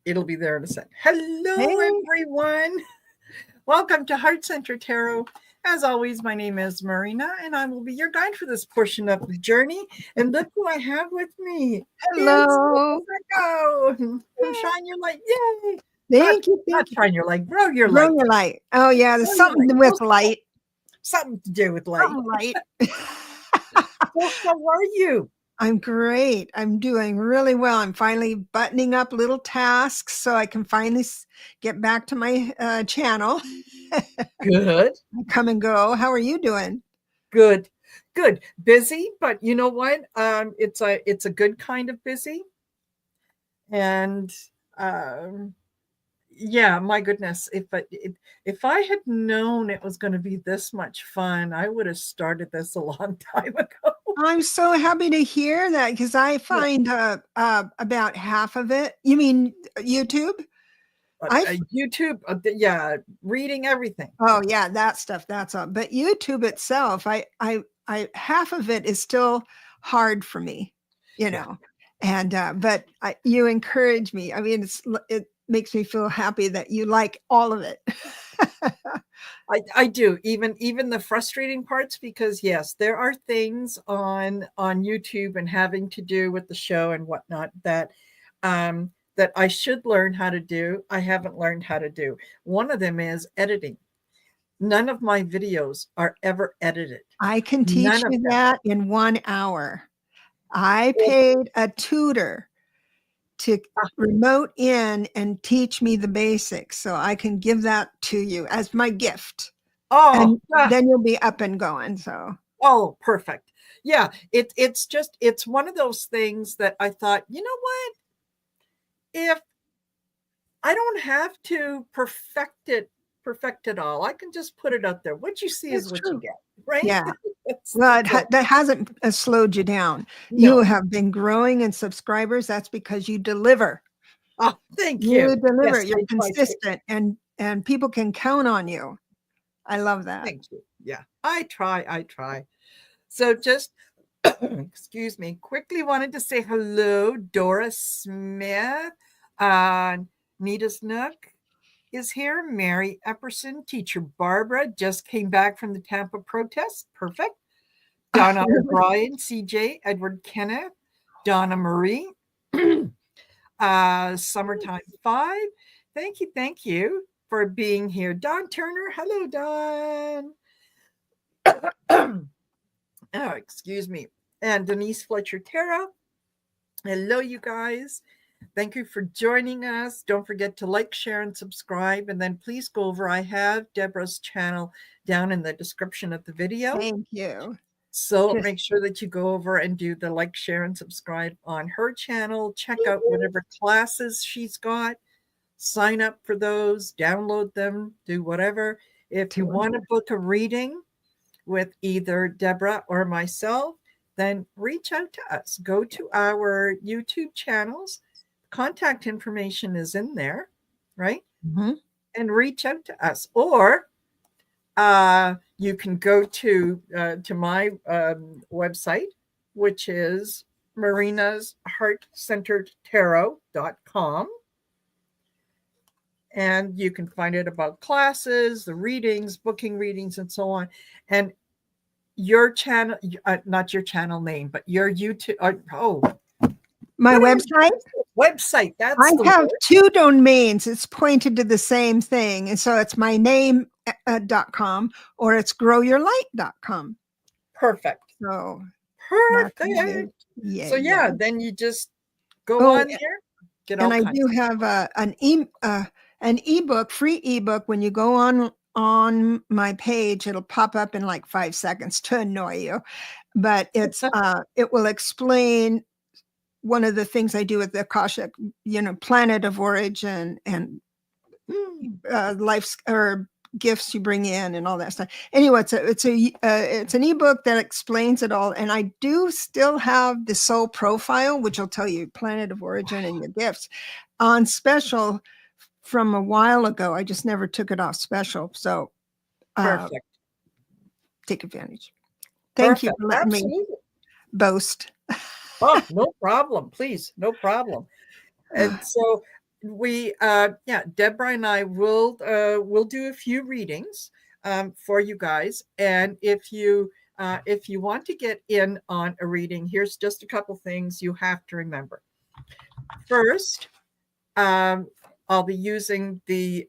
It'll be there in a sec. Hello, Hey, everyone. Welcome to Heart Center Tarot. As always, my name is Marina, and I will be your guide for this portion of the journey. And look who I have with me. It's hello. Debra Zachau. Shine your light. Yay. Not, Thank you, not thank you. shine your light. Grow your Grow light. your light. Oh yeah, there's Grow your something light. with light. Something to do with light. Something light. So how are you? I'm great. I'm doing really well. I'm finally buttoning up little tasks so I can finally get back to my channel. Good. Come and go. How are you doing? Good. Good. Busy, but you know what? It's a good kind of busy. And um yeah, my goodness, if I had known it was going to be this much fun, I would have started this a long time ago. I'm so happy to hear that because I Yeah. find about half of it. You mean YouTube? I YouTube, yeah, reading everything. Oh yeah, that stuff, that's all. But YouTube itself, I half of it is still hard for me, you Yeah. know. And but you encourage me. I mean, it makes me feel happy that you like all of it. I do, even the frustrating parts, because yes, there are things on YouTube and having to do with the show and whatnot that I should learn how to do. I haven't learned how to do. One of them is editing. None of my videos are ever edited. I can None teach of you them. that in 1 hour. I Well, paid a tutor to remote in and teach me the basics, so I can give that to you as my gift. oh, And then you'll be up and going. So oh, perfect. Yeah, it's one of those things that I thought, you know what? If I don't have to perfect it all. I can just put it out there. What you see is it's what you true. get, right? Yeah. Well, So that hasn't slowed you down. You no. have been growing in subscribers. That's because you deliver. Oh, thank You you. deliver. Yes, You're I try to. consistent, and people can count on you. I love that. Thank you. Yeah, I try. I try. So just excuse me, quickly wanted to say hello, Dora Smith, uh, Nita's Nook is here. Mary Epperson, teacher Barbara just came back from the Tampa protest. Perfect. Donna O'Brien, CJ, Edward Kenneth, Donna Marie, Summertime 5. Thank you for being here. Don Turner, hello, Don. Oh, excuse me. And Denise Fletcher Terra, hello, you guys. Thank you for joining us. Don't forget to like, share, and subscribe. And then please go over. I have Debra's channel down in the description of the video. Thank you. So Just make sure that you go over and do the like, share, and subscribe on her channel. Check out whatever classes she's got. Sign up for those, download them, do whatever. If you want to book a reading with either Debra or myself, then reach out to us. Go to our YouTube channels. Contact information is in there, right? Mhm. And reach out to us. Or you can go to my website, which is marinasheartcenteredtarot.com. And you can find it about classes, the readings, booking readings, and so on. And your channel, not your channel name, but your YouTube. My What am website. website? I That's the have word. two domains. It's pointed to the same thing. And so it's my name .com or it's growyourlight.com. Perfect. So that's Perfect. yeah, So yeah. yeah, then you just go Oh, on there, get and all I kinds do of stuff. have an ebook, free ebook. When you go on my page, it'll pop up in like 5 seconds to annoy you. But it's it will explain one of the things I do with the Akashic, planet of origin and life's or gifts you bring in and all that stuff. Anyway, it's an ebook that explains it all, and I do still have the soul profile, which will tell you planet of origin and your gifts on special from a while ago. I just never took it off special, so Perfect. take advantage. Thank you Perfect. for letting me Absolutely. boast. Oh, no problem. Please, no problem. And so Deborah and I will do a few readings for you guys, and if you want to get in on a reading, here's just a couple things you have to remember. First, I'll be using the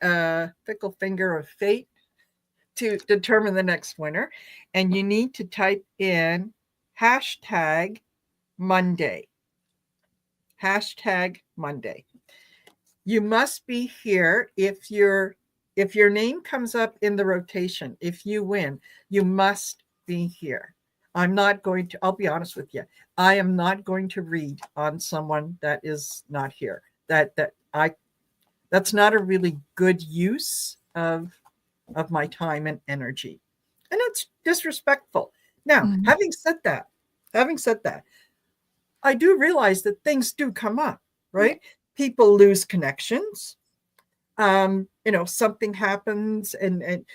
fickle finger of fate to determine the next winner, and you need to type in hashtag Monday. Hashtag Monday. You must be here if your name comes up in the rotation. If you win, you must be here. I'll be honest with you. I am not going to read on someone that is not here. That's not a really good use of my time and energy. And it's disrespectful. Now, having said that, I do realize that things do come up, right? People lose connections. Something happens and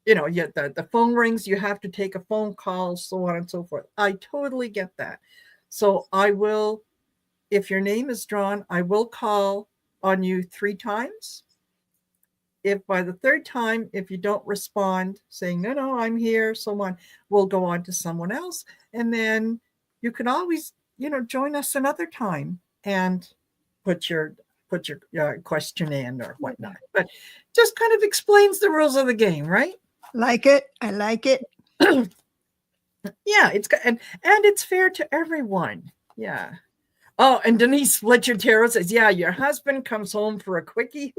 the phone rings, you have to take a phone call, so on and so forth. I totally get that. So I will, if your name is drawn, I will call on you 3 times. If by the 3rd time, if you don't respond saying, no, I'm here, so on, we'll go on to someone else. And then you can always, join us another time and put your question in or whatnot. But just kind of explains the rules of the game, right? Like it. I like it. Yeah, and it's fair to everyone. Yeah. Oh, and Denise Fletcher Tarot says, yeah, your husband comes home for a quickie.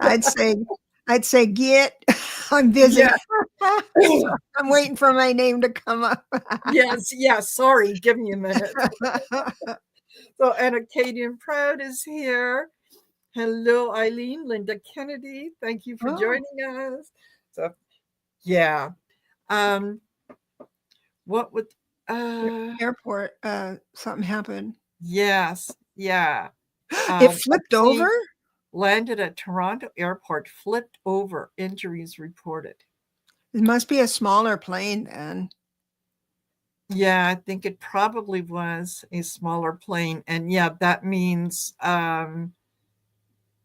I'd say get. I'm busy. Yeah. I'm waiting for my name to come up. Yes. Sorry, give me a minute. So, and Acadian Proud is here. Hello, Eileen, Linda Kennedy. Thank you for joining us. So, yeah. What would airport? Something happened. Yes. Yeah. It flipped over. Landed at Toronto Airport, flipped over. Injuries reported. It must be a smaller plane then. Yeah, I think it probably was a smaller plane. And yeah, that means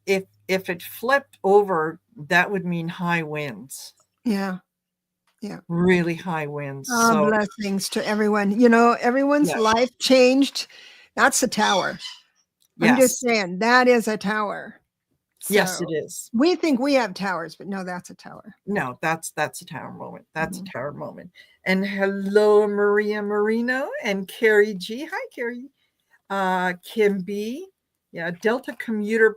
if it flipped over, that would mean high winds. Yeah. Really high winds. So blessings to everyone. Everyone's life changed. That's a tower. Yes. I'm just saying that is a tower. So yes, it is. We think we have towers, but no, that's a tower. No, that's a tower moment. That's a tower moment. And hello, Maria Marino and Carrie G. Hi, Carrie. Kim B. Yeah, Delta commuter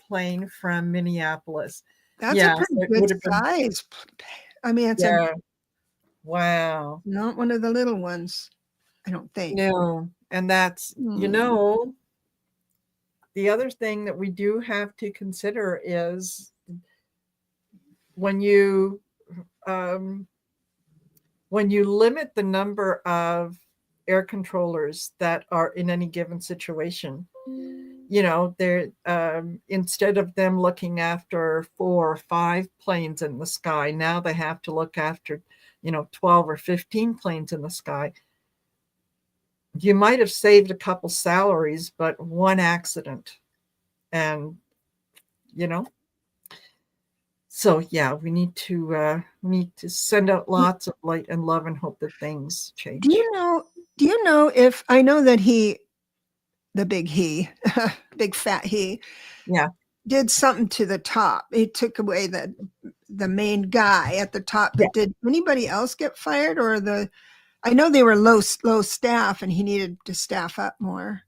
plane from Minneapolis. That's a pretty good size. I mean, it's wow. Not one of the little ones, I don't think. No, and that's the other thing that we do have to consider is when you limit the number of air controllers that are in any given situation, they're instead of them looking after 4 or 5 planes in the sky, now they have to look after 12 or 15 planes in the sky. You might have saved a couple salaries, but one accident. And, so yeah, we need to send out lots of light and love and hope that things change. Do you know if, I know that the big fat he, did something to the top. He took away the main guy at the top, but did anybody else get fired, or I know they were low staff and he needed to staff up more.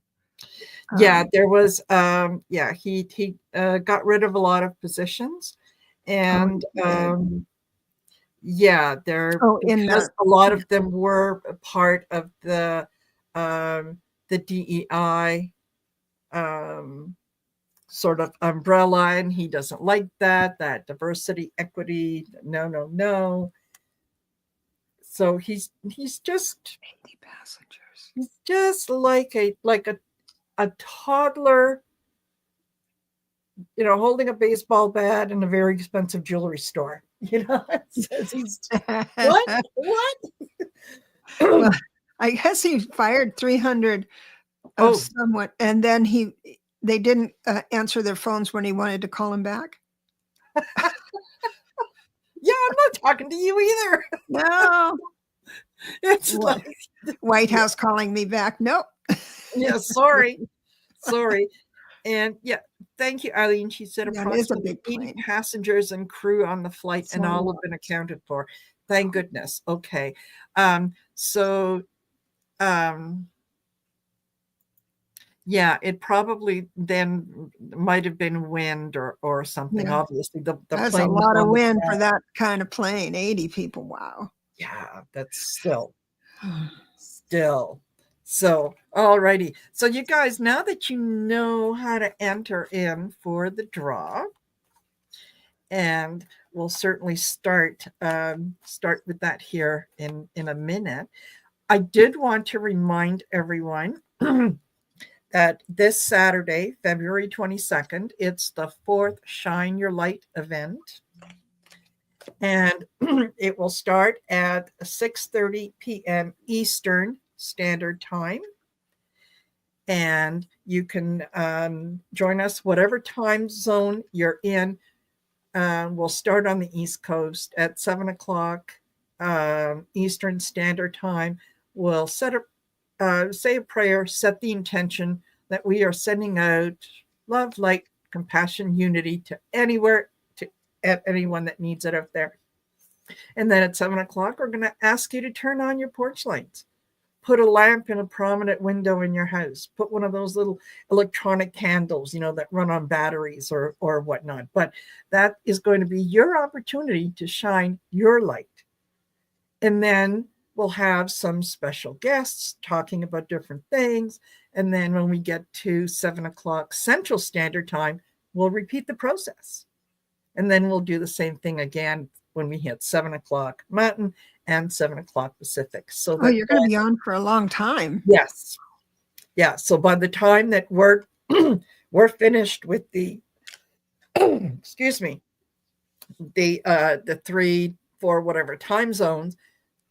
There was, he got rid of a lot of positions, and because a lot of them were a part of the DEI sort of umbrella, and he doesn't like that diversity, equity, no. So he's just 80 passengers. He's just like a toddler, holding a baseball bat in a very expensive jewelry store. Says he's what? Well, I guess he fired 300 of Oh. someone, and then they didn't answer their phones when he wanted to call him back. Yeah, I'm not talking to you either. No. It's like White House calling me back. Nope. Yeah, sorry. And yeah, thank you, Eileen. She said approximately 80 passengers and crew on the flight, and all have been accounted for. Thank goodness. Okay. Yeah, it probably then might have been wind or something. Yeah. Obviously, the that's plane a lot of wind for that kind of plane. 80 people. Wow. Yeah, that's still. So, all righty. So, you guys, now that you know how to enter in for the draw, and we'll certainly start with that here in a minute. I did want to remind everyone that this Saturday, February 22nd, it's the 4th Shine Your Light event. And it will start at 6:30 p.m. Eastern Standard Time. And you can join us whatever time zone you're in. We'll start on the East Coast at 7 o'clock Eastern Standard Time. We'll say a prayer, set the intention that we are sending out love, light, compassion, unity to anywhere, to anyone that needs it out there. And then at 7 o'clock, we're going to ask you to turn on your porch lights. Put a lamp in a prominent window in your house. Put one of those little electronic candles, that run on batteries or whatnot. But that is going to be your opportunity to shine your light. And then we'll have some special guests talking about different things. And then when we get to 7 o'clock Central Standard Time, we'll repeat the process. And then we'll do the same thing again when we hit 7 o'clock Mountain and 7 o'clock Pacific. So you're going to be on for a long time. Yes. Yeah. So by the time that we're finished with the excuse me, the 3, 4, whatever time zones,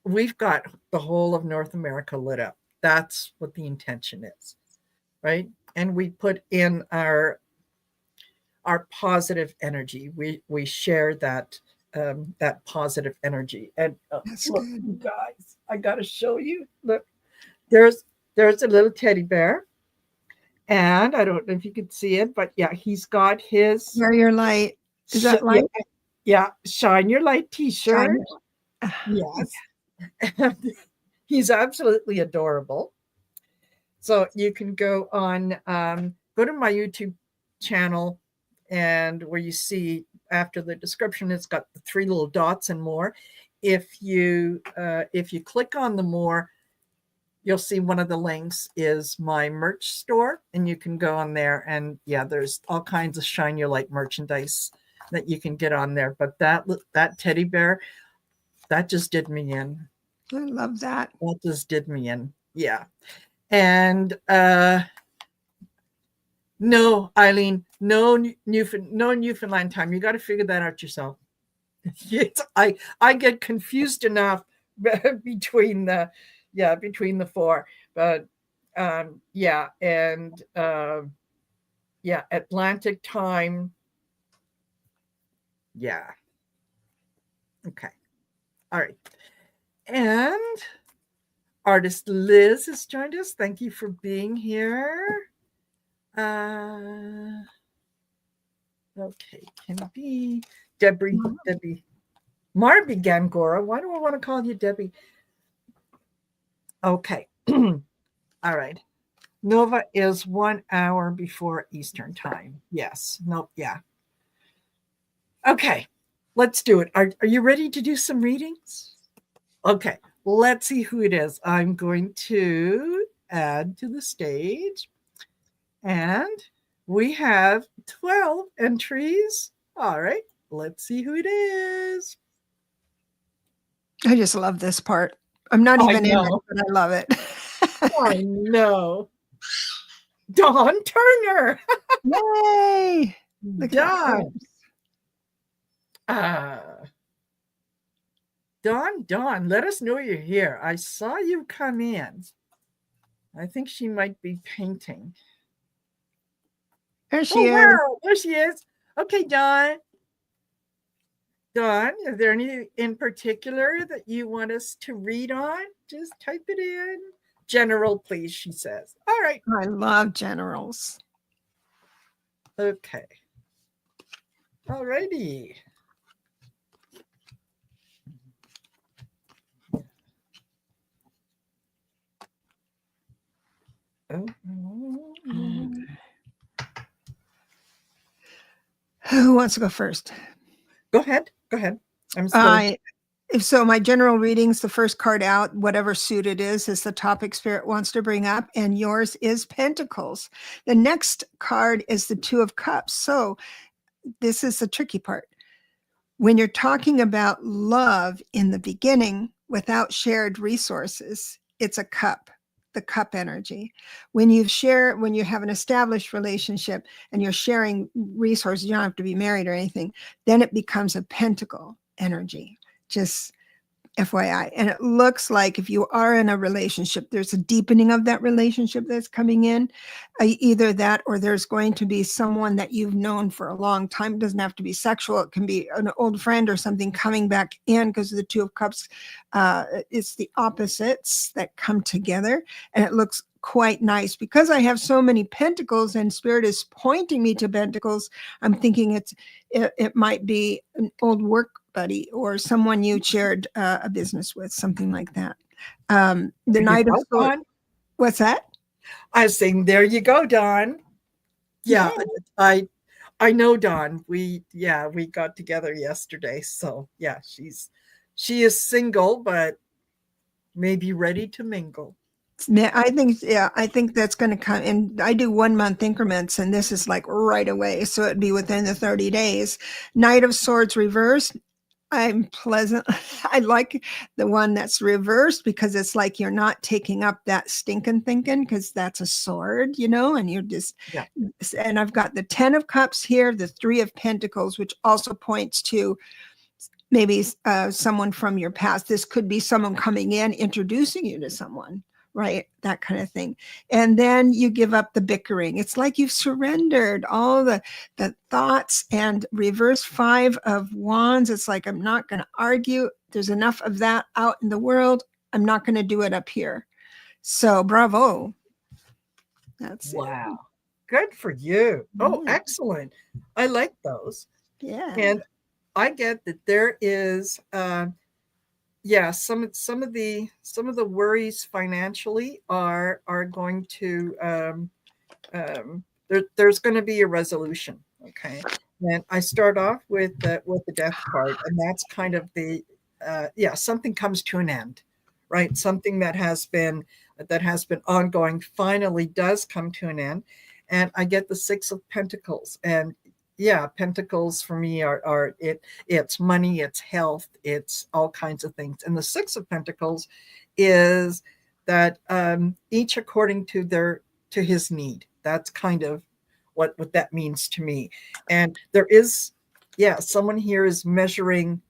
we've got the whole of North America lit up. That's what the intention is, right? And we put in our positive energy. We share that positive energy. And look, you guys, I got to show you. Look, there's a little teddy bear, and I don't know if you can see it, but yeah, he's got his Share Your Light. Is that light? Yeah, Shine Your Light T-shirt. Yes. He's absolutely adorable. So you can go on, go to my YouTube channel, and where you see after the description, it's got the 3 little dots and more. If you click on the more, you'll see one of the links is my merch store, and you can go on there, and yeah, there's all kinds of Shine Your Light merchandise that you can get on there. But that teddy bear, that just did me in. I love that. That just did me in. Yeah. And no, Eileen, no Newfoundland time. You got to figure that out yourself. I get confused enough between the 4, but yeah, and yeah, Atlantic time. Yeah. Okay. All right. And artist Liz has joined us. Thank you for being here. Okay, can be Debbie. Marby Gongora. Why do I want to call you Debbie? Okay. All right. Nova is 1 hour before Eastern time. Yes. Nope. Yeah. Okay. Let's do it. Are you ready to do some readings? Okay. Let's see who it is. I'm going to add to the stage. And we have 12 entries. All right. Let's see who it is. I just love this part. I'm not even in it, but I love it. I know. Dawn Turner. Yay. Dawn. Dawn, let us know you're here. I saw you come in. I think she might be painting. There Oh, she is. wow, there she is. Okay, Dawn. Dawn, is there any in particular that you want us to read on? Just type it in. General, please, she says. All right. I love generals. Okay. All righty. Who wants to go first? Go ahead. Go ahead. I'm still. So my general readings, the first card out, whatever suit it is the topic Spirit wants to bring up, and yours is Pentacles. The next card is the Two of Cups. So this is the tricky part. When you're talking about love in the beginning without shared resources, it's a cup, the cup energy. When you have an established relationship and you're sharing resources, you don't have to be married or anything, then it becomes a pentacle energy. Just FYI. And it looks like if you are in a relationship, there's a deepening of that relationship that's coming in. Either that or there's going to be someone that you've known for a long time. It doesn't have to be sexual. It can be an old friend or something coming back in, because the Two of Cups, it's the opposites that come together. And it looks quite nice. Because I have so many pentacles and Spirit is pointing me to pentacles, I'm thinking it might be an old work buddy or someone you shared a business with, something like that. The Knight of Swords. What's that? I was saying, there you go, Dawn. Yeah, I know Dawn. We got together yesterday. So yeah, she is single, but maybe ready to mingle. I think that's going to come. And I do 1 month increments, and this is like right away. So it'd be within the 30 days. Knight of Swords reversed. I'm pleasant. I like the one that's reversed, because it's like you're not taking up that stinking thinking, because that's a sword, and you're just, and I've got the 10 of Cups here, the 3 of Pentacles, which also points to maybe someone from your past. This could be someone coming in, introducing you to someone, right? That kind of thing. And then you give up the bickering. It's like you've surrendered all the thoughts. And reverse 5 of Wands, it's like, I'm not going to argue. There's enough of that out in the world. I'm not going to do it up here. So bravo. That's wow. Good for you. Oh, excellent. I like those. Yeah. And I get that there is some of the worries financially are going to there's going to be a resolution. Okay. And I start off with the Death card, and that's kind of the something comes to an end, right? Something that has been ongoing finally does come to an end. And I get the 6 of Pentacles, and pentacles for me are it's money, it's health, it's all kinds of things. And the 6 of Pentacles is that each according to his need. That's kind of what that means to me. And there is someone here is measuring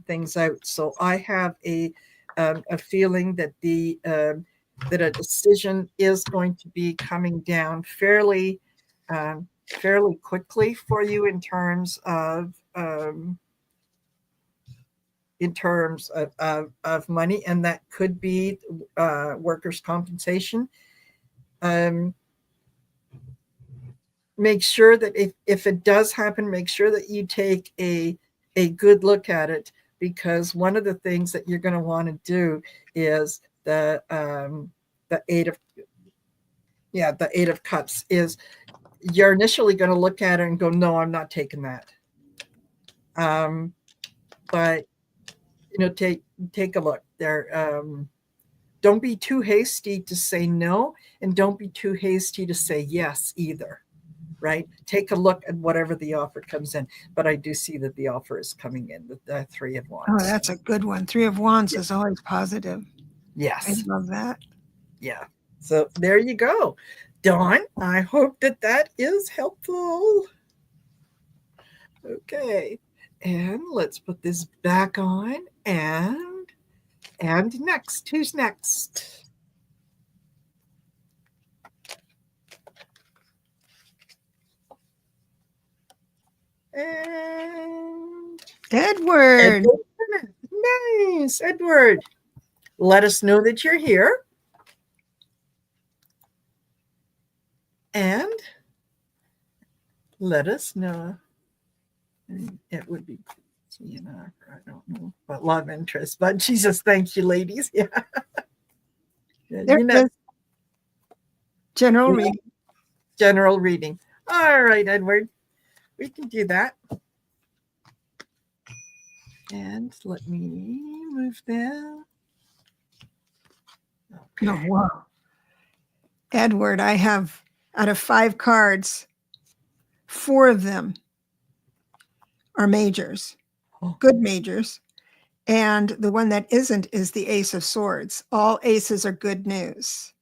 things out. So I have a feeling that that a decision is going to be coming down fairly quickly for you in terms of money, and that could be workers' compensation. Make sure that if it does happen, make sure that you take a good look at it, because one of the things that you're going to want to do is the 8 of Cups is you're initially going to look at it and go, no, I'm not taking that. But take a look there. Don't be too hasty to say no, and don't be too hasty to say yes either. Right? Take a look at whatever the offer comes in. But I do see that the offer is coming in with the 3 of Wands. Oh, that's a good one. 3 of Wands is always positive. Yes. I love that. Yeah. So there you go. Dawn, I hope that is helpful. Okay. And let's put this back on. And And next, who's next? And Edward. Edward. Nice, Edward. Let us know that you're here. And let us know. It would be, I don't know about love interest, but Jesus, thank you, ladies. Yeah. There is general reading. General reading. All right, Edward. We can do that. And let me move that. Okay. Oh, wow. Edward, I have out of 5 cards, 4 of them are majors, good majors. And the one that isn't is the Ace of Swords. All aces are good news.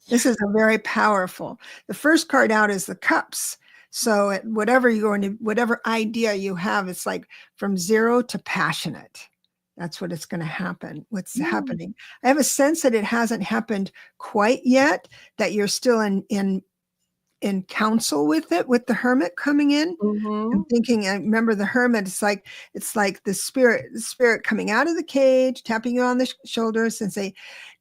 This is a very powerful. The first card out is the Cups. So whatever you're going to, whatever idea you have, it's like from 0 to passionate. That's what it's going to happen. What's happening? I have a sense that it hasn't happened quite yet, that you're still in counsel with it, with the Hermit coming in. I'm thinking, I remember the Hermit, it's like the spirit coming out of the cage, tapping you on the shoulders and say,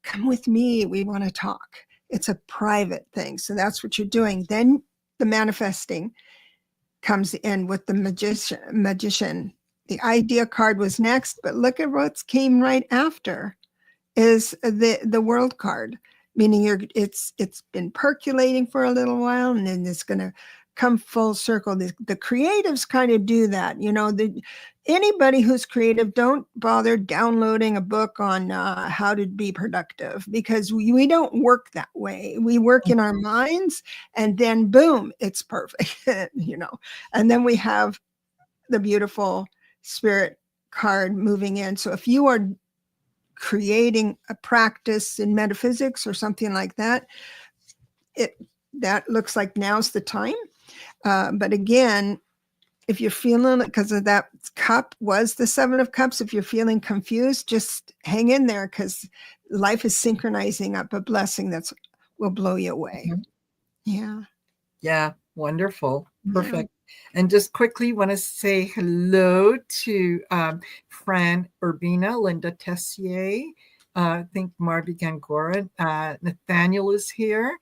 come with me, we want to talk. It's a private thing. So that's what you're doing. Then the manifesting comes in with the magician. The idea card was next, but look at what came right after is the world card, meaning it's been percolating for a little while, and then it's going to come full circle. The creatives kind of do that. Anybody who's creative, don't bother downloading a book on how to be productive, because we don't work that way. We work in our minds, and then boom, it's perfect, and then we have the beautiful spirit card moving in. So if you are creating a practice in metaphysics or something like that, that looks like now's the time. But again, if you're feeling it, because of that cup was the 7 of Cups, if you're feeling confused, just hang in there, because life is synchronizing up a blessing that will blow you away. Yeah. Wonderful. Perfect. And just quickly want to say hello to Fran, Urbina, Linda Tessier, I think Marby, Gongora, Nathaniel is here.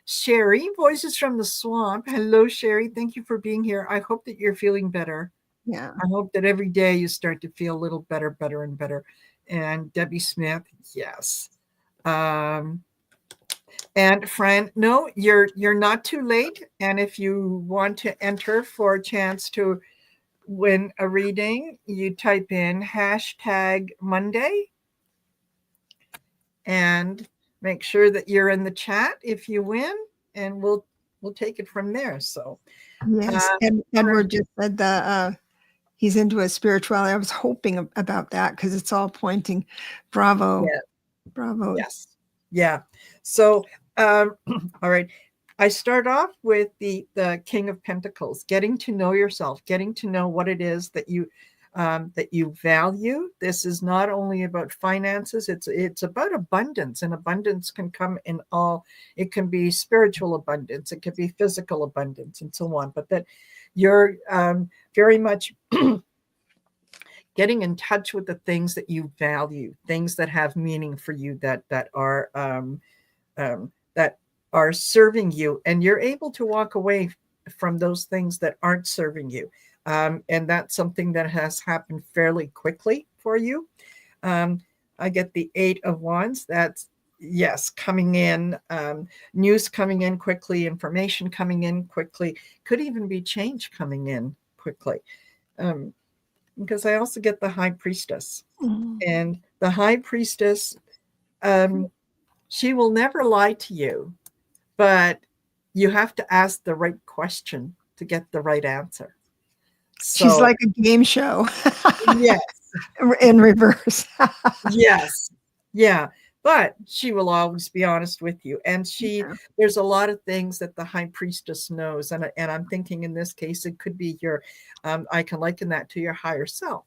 Sherry, Voices from the Swamp. Hello, Sherry. Thank you for being here. I hope that you're feeling better. Yeah. I hope that every day you start to feel a little better and better. And Debbie Smith, yes. And Fran, no, you're not too late. And if you want to enter for a chance to win a reading, you type in #Monday and make sure that you're in the chat if you win, and we'll take it from there. So yes, and Edward just said he's into a spirituality. I was hoping about that, because it's all pointing. Bravo. Yeah. Bravo. Yes. Yeah. So all right. I start off with the King of Pentacles, getting to know yourself, getting to know what it is that you value. This is not only about finances, it's about abundance, and abundance can come in all. It can be spiritual abundance, it could be physical abundance, and so on. But that you're very much getting in touch with the things that you value, things that have meaning for you, that are serving you, and you're able to walk away from those things that aren't serving you. And that's something that has happened fairly quickly for you. I get the 8 of Wands. That's, yes, coming in, news coming in quickly, information coming in quickly, could even be change coming in quickly. Because I also get the High Priestess. And the High Priestess, she will never lie to you, but you have to ask the right question to get the right answer. So, she's like a game show. Yes. In reverse. Yes. Yeah. But she will always be honest with you. And there's a lot of things that the High Priestess knows. And I'm thinking in this case, it could be I can liken that to your higher self.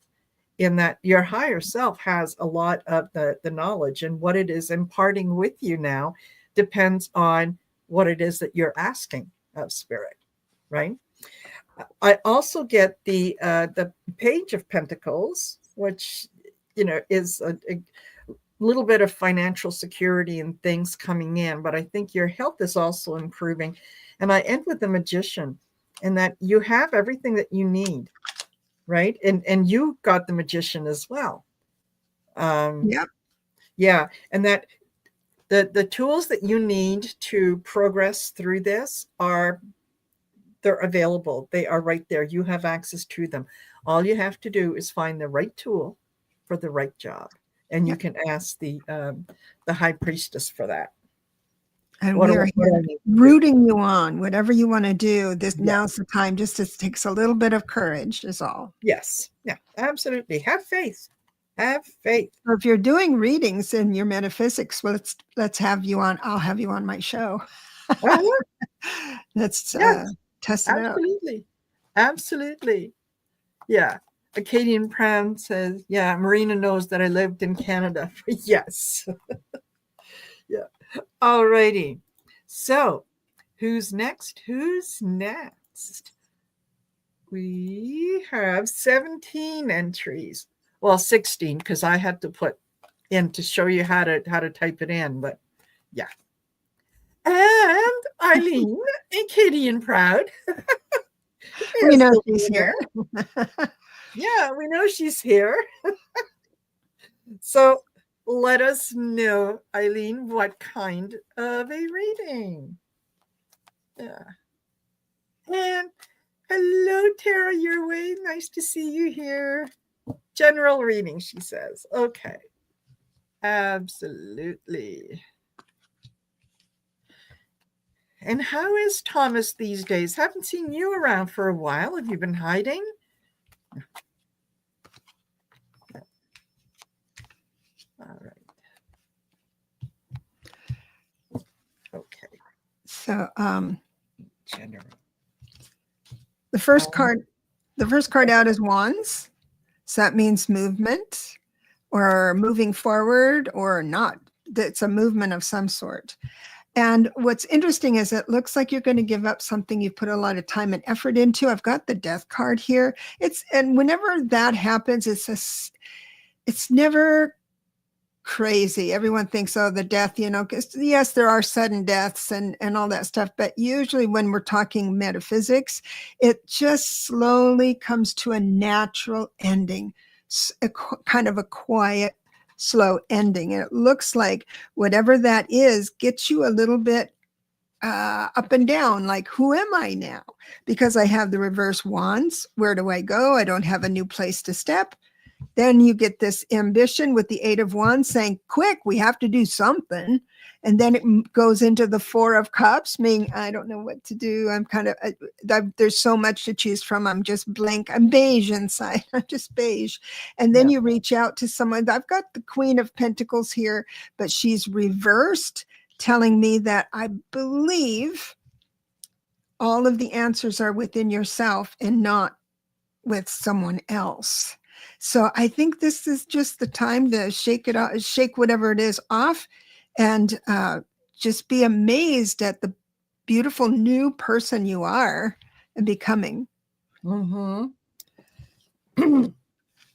in that your higher self has a lot of the knowledge, and what it is imparting with you now depends on what it is that you're asking of spirit, right? I also get the Page of Pentacles, which is a little bit of financial security and things coming in, but I think your health is also improving. And I end with the Magician, in that you have everything that you need, right? And you got the Magician as well. Yep. Yeah, and that the tools that you need to progress through this they're available. They are right there. You have access to them. All you have to do is find the right tool for the right job, and you can ask the High Priestess for that. And we are here rooting you on, whatever you want to do. Now's the time. Just it takes a little bit of courage, is all. Yes. Yeah, absolutely. Have faith. Have faith. So if you're doing readings in your metaphysics, well, let's have you on. I'll have you on my show. Let's test it out. Absolutely. Absolutely. Yeah. Acadian Fran says, yeah, Marina knows that I lived in Canada. Yes. Yeah. All righty. So who's next? We have 17 entries. Well, 16, because I had to put in to show you how to type it in, but yeah. And Eileen, Acadian Proud. We know she's here. Yeah, we know she's here. So let us know, Eileen, what kind of a reading. Yeah. And hello, Tara, your way. Nice to see you here. General reading, she says. Okay. Absolutely. And how is Thomas these days? Haven't seen you around for a while. Have you been hiding? All right. Okay. So General. the first card out is Wands. So that means movement or moving forward or not. It's a movement of some sort. And what's interesting is it looks like you're going to give up something you put a lot of time and effort into. I've got the Death card here. And whenever that happens, it's never crazy. Everyone thinks, oh, the death, because yes, there are sudden deaths and all that stuff. But usually when we're talking metaphysics, it just slowly comes to a natural ending, kind of a quiet, slow ending. And it looks like whatever that is gets you a little bit up and down, like, who am I now? Because I have the reverse wands. Where do I go? I don't have a new place to step. Then you get this ambition with the 8 of Wands saying, quick, we have to do something. And then it goes into the 4 of Cups, meaning I don't know what to do. I'm kind of, there's so much to choose from. I'm just blank. I'm beige inside. I'm just beige. And then you reach out to someone. I've got the Queen of Pentacles here, but she's reversed, telling me that I believe all of the answers are within yourself and not with someone else. So I think this is just the time to shake it off, shake whatever it is off, and just be amazed at the beautiful new person you are and becoming. Mm-hmm.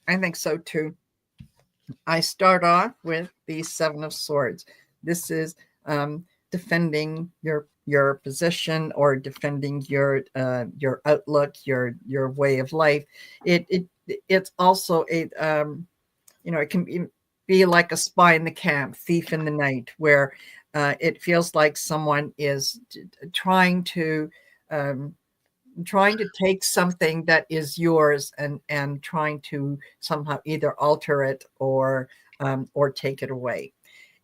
I think so too. I start off with the 7 of Swords. This is defending your position or defending your outlook, your way of life. It's also a it can be like a spy in the camp, thief in the night, where it feels like someone is trying to take something that is yours and trying to somehow either alter it or take it away.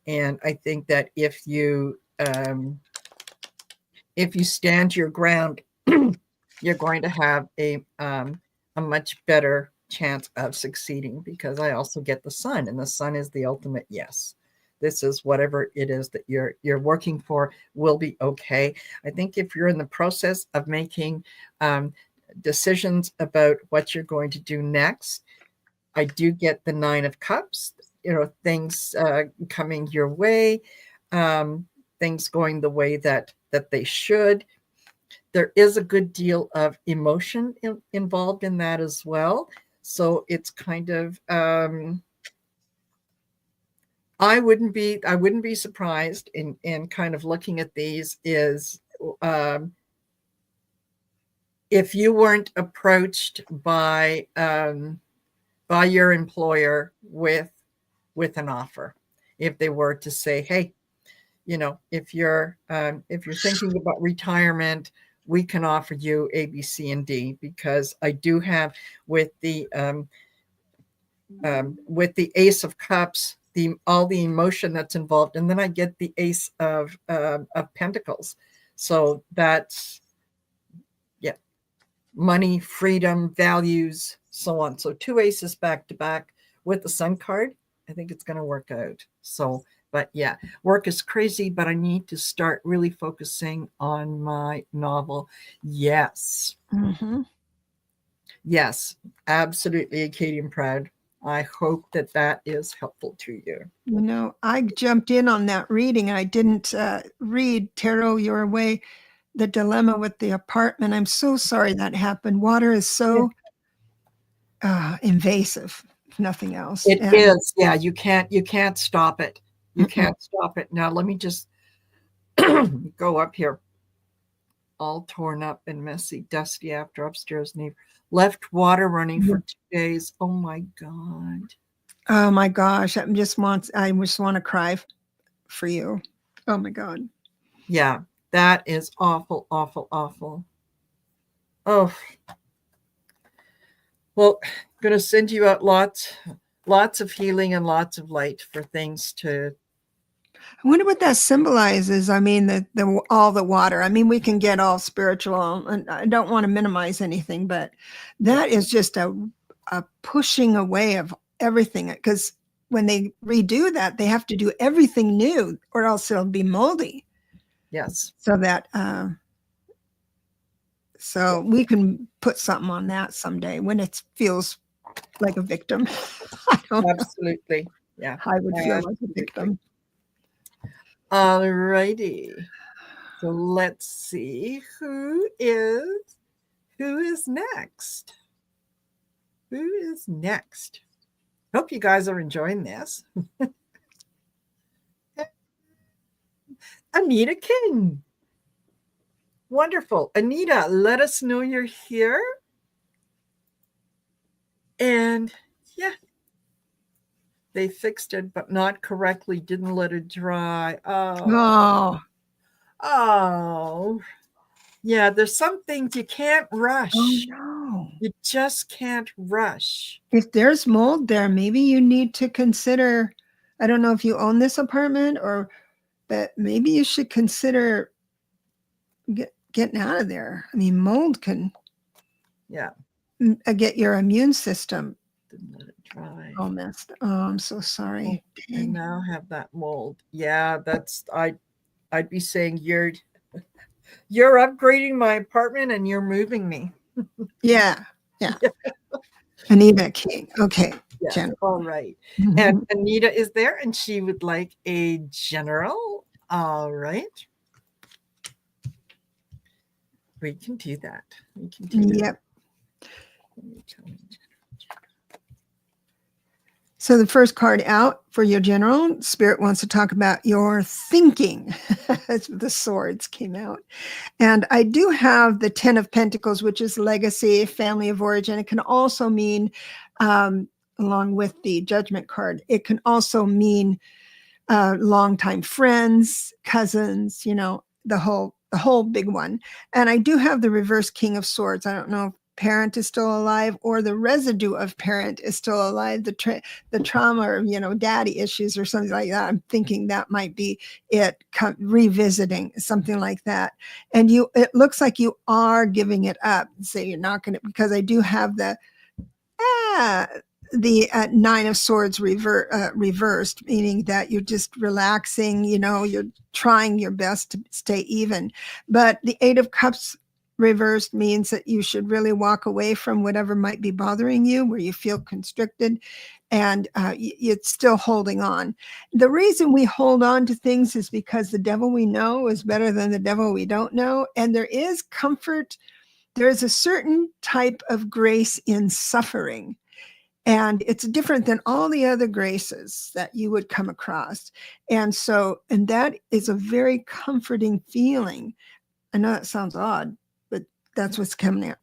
And I think that if you stand your ground, you're going to have a much better chance of succeeding, because I also get the Sun, and the Sun is the ultimate yes. This is whatever it is that you're working for will be okay. I think if you're in the process of making decisions about what you're going to do next, I do get the 9 of Cups, things coming your way, things going the way that they should. There is a good deal of emotion involved in that as well. So it's kind of, I wouldn't be surprised in kind of looking at these is, if you weren't approached by your employer with an offer, if they were to say, hey, if you're thinking about retirement, we can offer you A, B, C, and D, because I do have with the Ace of Cups, all the emotion that's involved, and then I get the Ace of Pentacles. So that's, yeah, money, freedom, values, so on. So 2 aces back to back with the Sun card. I think it's going to work out. So, but yeah, work is crazy, but I need to start really focusing on my novel. Yes. Mm-hmm. Yes, absolutely, Acadian Proud. I hope that is helpful to you. I jumped in on that reading and I didn't read Tarot Your Way, the dilemma with the apartment. I'm so sorry that happened. Water is so invasive, if nothing else. It is. Yeah, you can't stop it. You can't stop it. Now, let me just go up here. All torn up and messy, dusty after upstairs neighbor. Left water running for 2 days. Oh my God. Oh my gosh. I just want to cry for you. Oh my God. Yeah, that is awful, awful, awful. Oh. Well, I'm going to send you out lots of healing and lots of light for things to. I wonder what that symbolizes. I mean, all the water. I mean, we can get all spiritual, and I don't want to minimize anything, but that is just a pushing away of everything. Because when they redo that, they have to do everything new, or else it'll be moldy. Yes. So that, we can put something on that someday when it feels like a victim. Absolutely. Yeah. I would feel like a victim. All righty. So let's see who is next. Who is next? Hope you guys are enjoying this. Anita King. Wonderful. Anita, let us know you're here. And yeah, they fixed it, but not correctly. Didn't let it dry. Oh. Yeah, there's some things you can't rush. Oh, no. You just can't rush. If there's mold there, maybe you need to consider, I don't know if you own this apartment, but maybe you should consider getting out of there. I mean, mold can get your immune system Didn't let it dry. all messed. Oh, I'm so sorry. And now have that mold. Yeah, I'd be saying you're upgrading my apartment and you're moving me. Yeah. Anita King. Okay. Yes, all right. And Anita is there and she would like a general. All right. We can do that. Yep. So the first card out for your general, Spirit wants to talk about your thinking. The swords came out. And I do have the 10 of Pentacles, which is legacy, family of origin. It can also mean, along with the Judgment card, it can also mean longtime friends, cousins, the whole big one. And I do have the reverse King of Swords. I don't know if parent is still alive or the residue of parent is still alive, the trauma or daddy issues or something like that. I'm thinking that might be it, revisiting something like that. And it looks like you are giving it up. So you're not going to, because I do have the 9 of Swords reversed, meaning that you're just relaxing, you're trying your best to stay even. But the 8 of Cups reversed means that you should really walk away from whatever might be bothering you, where you feel constricted, and it's still holding on. The reason we hold on to things is because the devil we know is better than the devil we don't know. And there is comfort. There is a certain type of grace in suffering. And it's different than all the other graces that you would come across. And that is a very comforting feeling. I know that sounds odd, but that's what's coming out.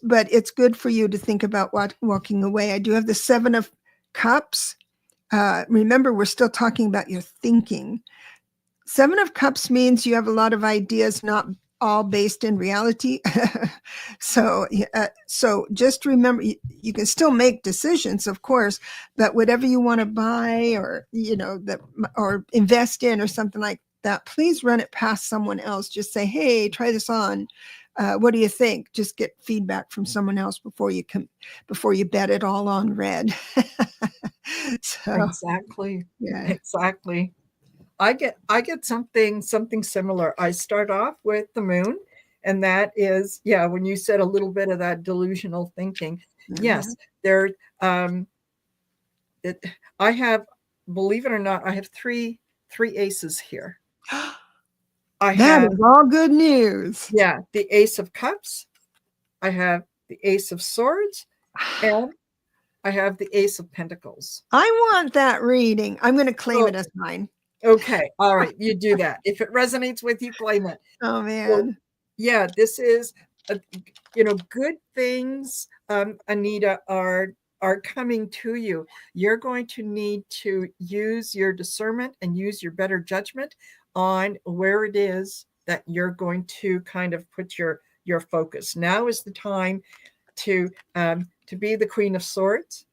But it's good for you to think about walking away. I do have the 7 of Cups. Remember, we're still talking about your thinking. 7 of Cups means you have a lot of ideas, not all based in reality. So just remember, you can still make decisions, of course, but whatever you want to buy or, or invest in or something like that, please run it past someone else. Just say, hey, try this on. What do you think? Just get feedback from someone else before you bet it all on red. Exactly. Yeah. Exactly. I get something similar. I start off with the moon, and that is, when you said a little bit of that delusional thinking. Yes, there I have, believe it or not, I have three aces here. That is all good news. Yeah, the Ace of Cups. I have the Ace of Swords, and I have the Ace of Pentacles. I want that reading. I'm going to claim it as mine. Okay. All right. You do that. If it resonates with you, claim it. Oh, man. So, yeah, this is, good things, Anita, are coming to you. You're going to need to use your discernment and use your better judgment on where it is that you're going to kind of put your focus. Now is the time to be the Queen of Swords.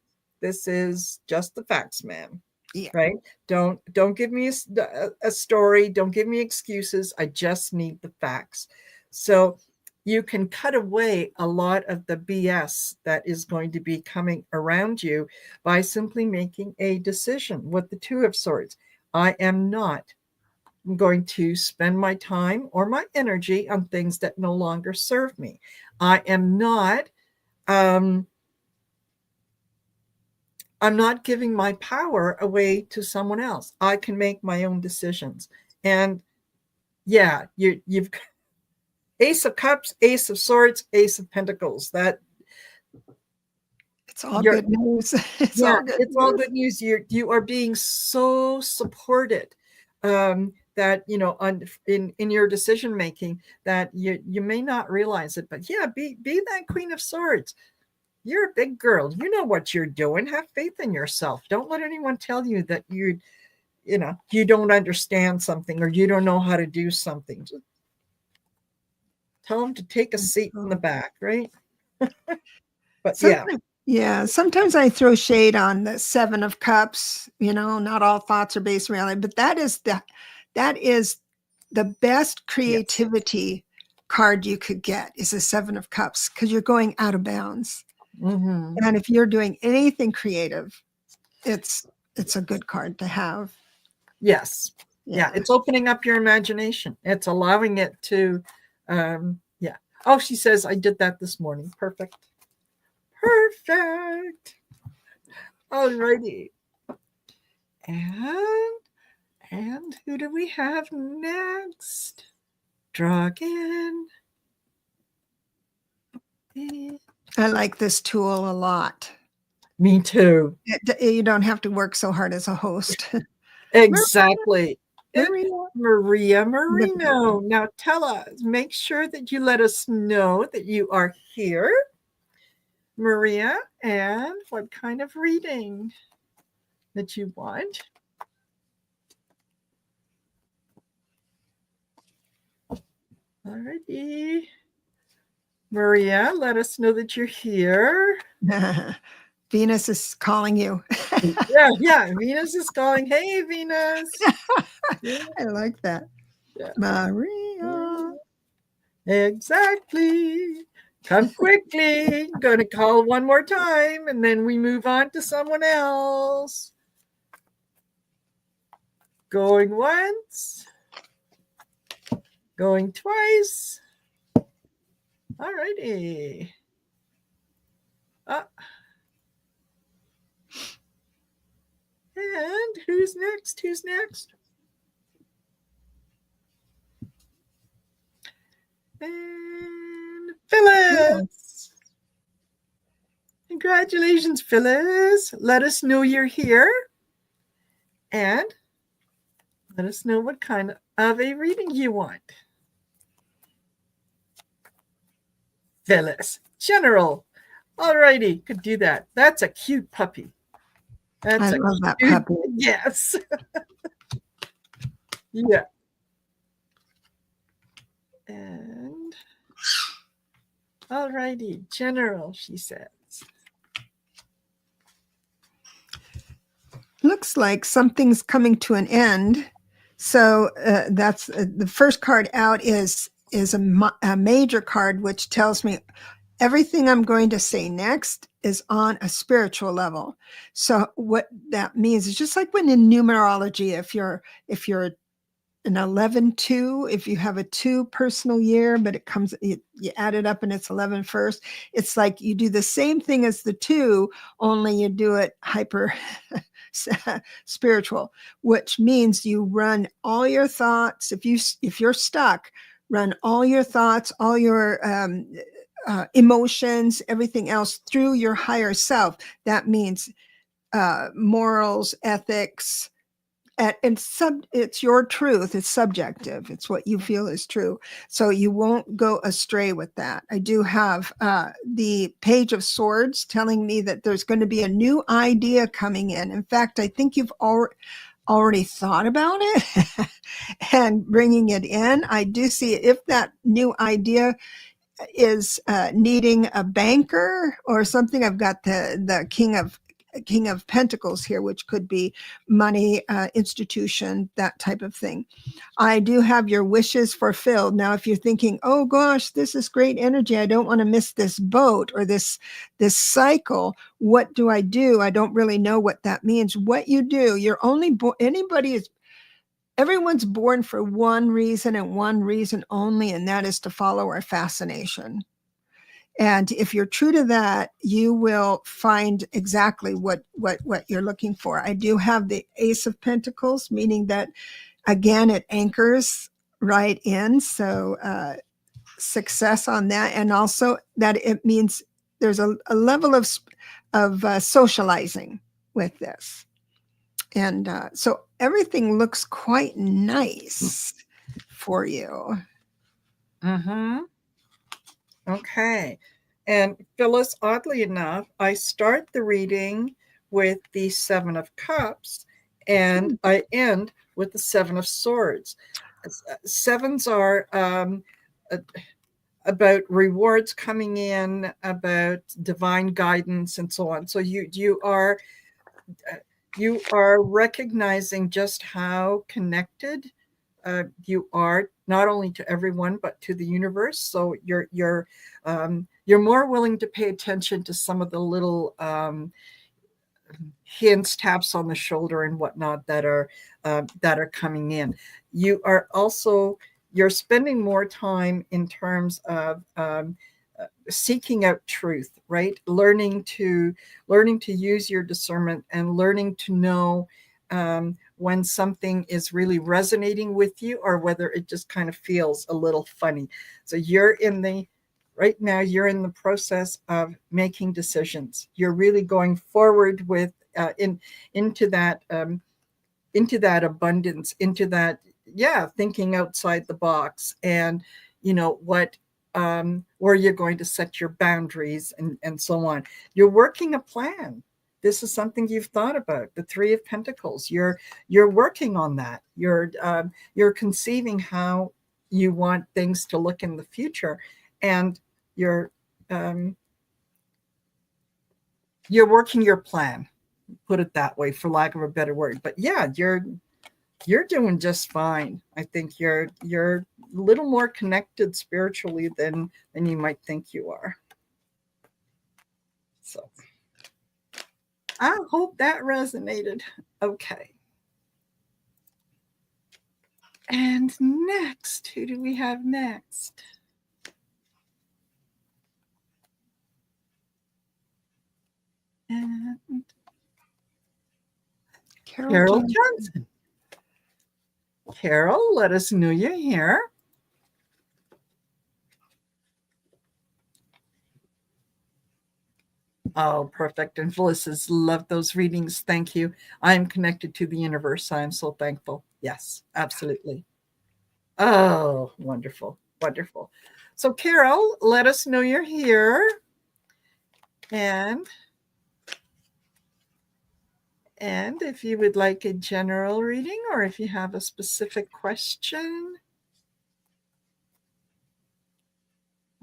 This is just the facts, ma'am. Yeah. Right? Don't give me a story. Don't give me excuses. I just need the facts. So you can cut away a lot of the BS that is going to be coming around you by simply making a decision with the 2 of Swords. I am not going to spend my time or my energy on things that no longer serve me. I am not I'm not giving my power away to someone else. I can make my own decisions. And yeah, you've Ace of Cups, Ace of Swords, Ace of Pentacles. That it's all good news. It's all good news. You are being so supported that in your decision making that you may not realize it, but yeah, be that Queen of Swords. You're a big girl. You know what you're doing. Have faith in yourself. Don't let anyone tell you that you don't understand something or you don't know how to do something. Just tell them to take a seat in the back, right? But sometimes I throw shade on the 7 of Cups. Not all thoughts are based in reality, but that is the best creativity card you could get is a 7 of Cups, because you're going out of bounds. Mm-hmm. And if you're doing anything creative, it's a good card to have. Yes. Yeah. It's opening up your imagination. It's allowing it to, Oh, she says, I did that this morning. Perfect. Alrighty. And who do we have next? Dragon. I like this tool a lot. Me too. You don't have to work so hard as a host. Exactly. Maria Marino. Now tell us, make sure that you let us know that you are here, Maria, and what kind of reading that you want. Alrighty. Maria, let us know that you're here. Venus is calling you. Yeah. Venus is calling. Hey, Venus. I like that. Yeah. Maria. Exactly. Come quickly. I'm going to call one more time, and then we move on to someone else. Going once. Going twice. All righty. And who's next? Who's next? And Phyllis. Congratulations, Phyllis. Let us know you're here. And let us know what kind of a reading you want. Phyllis, general. All righty, could do that. That's a cute puppy. I love that puppy. Yes. Yeah. And all righty, general, she says. Looks like something's coming to an end. So that's the first card out is a major card, which tells me everything I'm going to say next is on a spiritual level. So what that means is just like when in numerology, if you're an 11-2, if you have a 2 personal year, but it comes, you add it up and it's 11 first, it's like you do the same thing as the 2, only you do it hyper spiritual, which means you run all your thoughts. If you're stuck, run all your thoughts, all your emotions, everything else through your higher self. That means morals, ethics, and it's your truth. It's subjective. It's what you feel is true. So you won't go astray with that. I do have the Page of Swords telling me that there's going to be a new idea coming in. In fact, I think you've already thought about it and bringing it in. I do see if that new idea is needing a banker or something. I've got the King of Pentacles here, which could be money, institution, that type of thing. I do have your wishes fulfilled. Now, if you're thinking, oh gosh, this is great energy, I don't want to miss this boat or this cycle, what do? I don't really know what that means. What you do, you're only everyone's born for one reason and one reason only, and that is to follow our fascination. And if you're true to that, you will find exactly what you're looking for. I do have the Ace of Pentacles, meaning that, again, it anchors right in. So success on that. And also that it means there's a level of socializing with this. And so everything looks quite nice for you. Mm-hmm. Okay. And Phyllis, oddly enough, I start the reading with the 7 of Cups and I end with the 7 of Swords. Sevens are about rewards coming in, about divine guidance, and so on. So you are recognizing just how connected you are, not only to everyone but to the universe. So you're more willing to pay attention to some of the little hints, taps on the shoulder, and whatnot that are coming in. You are also you're spending more time in terms of seeking out truth, right? Learning to use your discernment and learning to know when something is really resonating with you or whether it just kind of feels a little funny. So right now you're in the process of making decisions. You're really going forward with into that abundance, into that thinking outside the box, and where you're going to set your boundaries and so on. You're working a plan. This is something you've thought about. The 3 of Pentacles. You're working on that. You're conceiving how you want things to look in the future, and you're working your plan. Put it that way, for lack of a better word. But yeah, you're doing just fine. I think you're a little more connected spiritually than you might think you are. So I hope that resonated. Okay. And next, who do we have next? And Carol Carol Johnson. Johnson. Carol, let us know you're here. Oh, perfect. And Phyllis says, love those readings. Thank you. I am connected to the universe. I am so thankful. Yes, absolutely. Oh, wonderful. Wonderful. So, Carol, let us know you're here. And if you would like a general reading or if you have a specific question.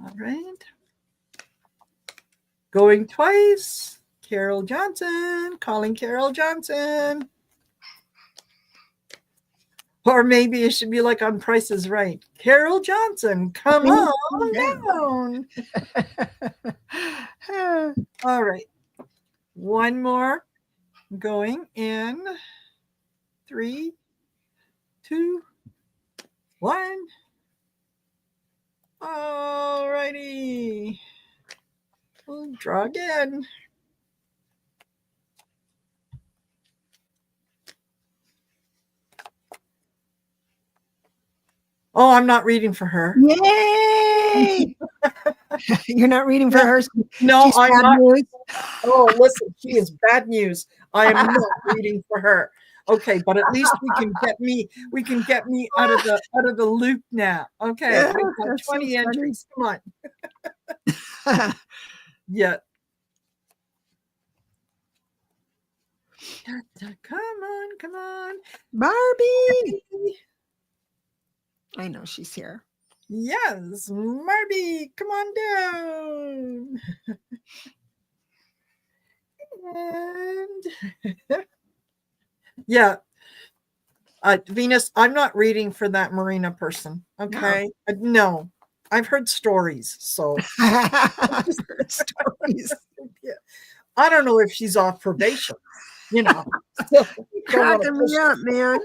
All right. Going twice. Carol Johnson, calling Carol Johnson. Or maybe it should be like on Price is Right. Carol Johnson, come on down. All right. One more going in 3, 2, 1. All righty. We'll draw again. Oh, I'm not reading for her. Yay! You're not reading for her? No, She's I'm bad not. news. Oh, listen, she is bad news. I am not reading for her. Okay, but at least we can get me out of the loop now. Okay, Yeah, we've got that's so 20 funny. entries. Come on. Yeah. Come on. Barbie. I know she's here. Yes, Marby, come on down. And yeah, Venus, I'm not reading for that Marina person. Okay, no. I've heard stories, so I've heard stories. yeah. I don't know if she's off probation. You know, so Cracking me up, man.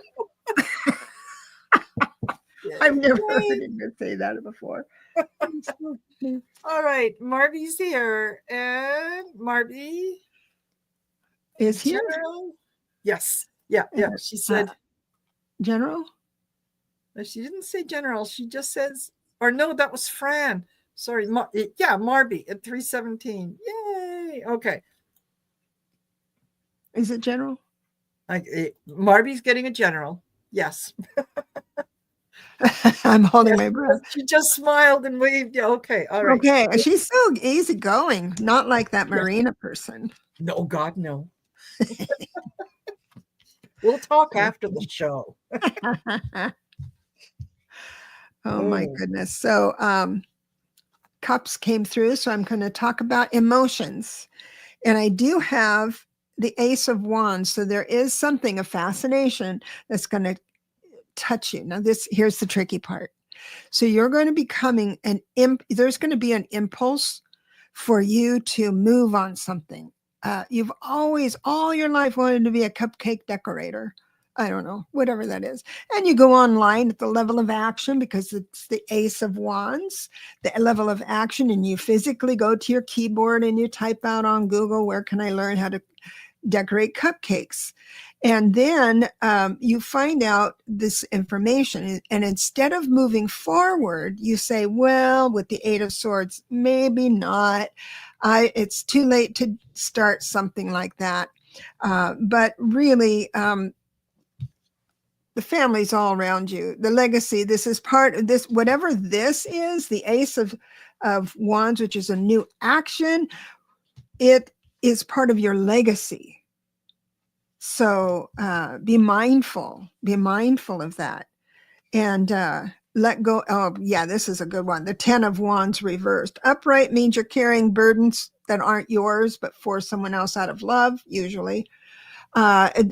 I've never heard him say that before. All right, Marby's here, and Marby is here. General? Yes, yeah. She said General. She didn't say general. She just says, or no, that was Fran. Sorry, Marby at 317. Yay! Okay, is it general? Marby's getting a general. Yes. I'm holding my breath. She just smiled and waved. Yeah, okay, all right. Okay, she's so easygoing, not like that Marina person. No, God, no. We'll talk after the show. Oh my goodness. So cups came through, so I'm going to talk about emotions. And I do have the Ace of Wands. So there is something, a fascination that's going to touch you. Now here's the tricky part. So you're going to be becoming there's going to be an impulse for you to move on something. You've always, all your life, wanted to be a cupcake decorator. I don't know, whatever that is. And you go online at the level of action because it's the Ace of Wands, the level of action, and you physically go to your keyboard and you type out on Google, where can I learn how to decorate cupcakes? And then you find out this information. And instead of moving forward, you say, well, with the Eight of Swords, maybe not. It's too late to start something like that. But really, the family's all around you. The legacy, this is part of this, whatever this is, the Ace of Wands, which is a new action, it is part of your legacy. So be mindful of that. And let go. Oh, yeah, this is a good one. The 10 of Wands reversed. Upright means you're carrying burdens that aren't yours, but for someone else out of love, usually.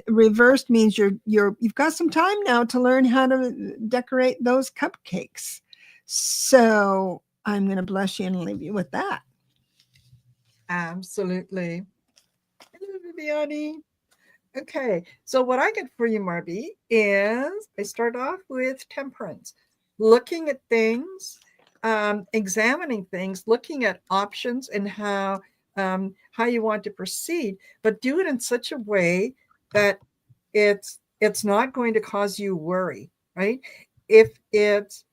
Reversed means you've got some time now to learn how to decorate those cupcakes. So I'm going to bless you and leave you with that. Absolutely. Hello, Viviani. Okay, so what I get for you, Marby, is I start off with temperance, looking at things, examining things, looking at options and how how you want to proceed, but do it in such a way that it's not going to cause you worry, right? If it's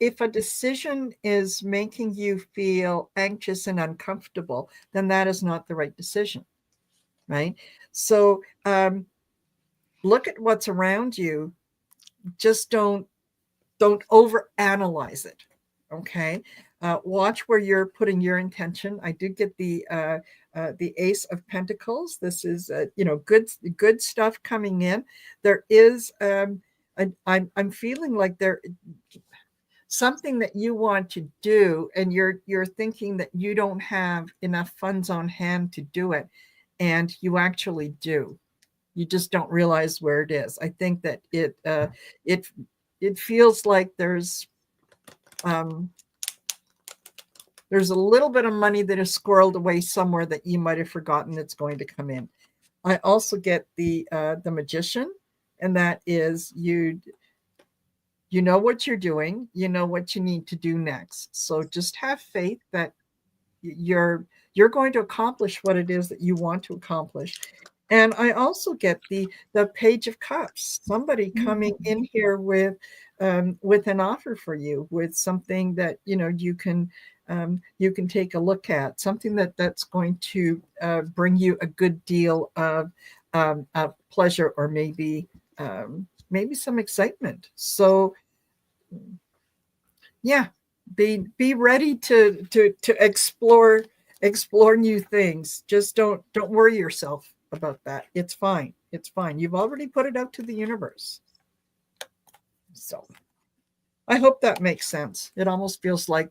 if a decision is making you feel anxious and uncomfortable, then that is not the right decision, right? So look at what's around you. Just don't overanalyze it. Okay. Watch where you're putting your intention. I did get the Ace of Pentacles. This is good stuff coming in. There is I'm feeling like there something that you want to do, and you're thinking that you don't have enough funds on hand to do it, and you actually do. You just don't realize where it is. I think that it feels like there's a little bit of money that is squirreled away somewhere that you might have forgotten it's going to come in. I also get the Magician, and that is you know what you're doing, you know what you need to do next. So just have faith that you're going to accomplish what it is that you want to accomplish. And I also get the Page of Cups, somebody coming in here with an offer for you, with something that you can take a look at, something that's going to bring you a good deal of pleasure, or maybe some excitement. So yeah, be ready to explore new things. Just don't worry yourself about that. It's fine. It's fine. You've already put it out to the universe. So I hope that makes sense. It almost feels like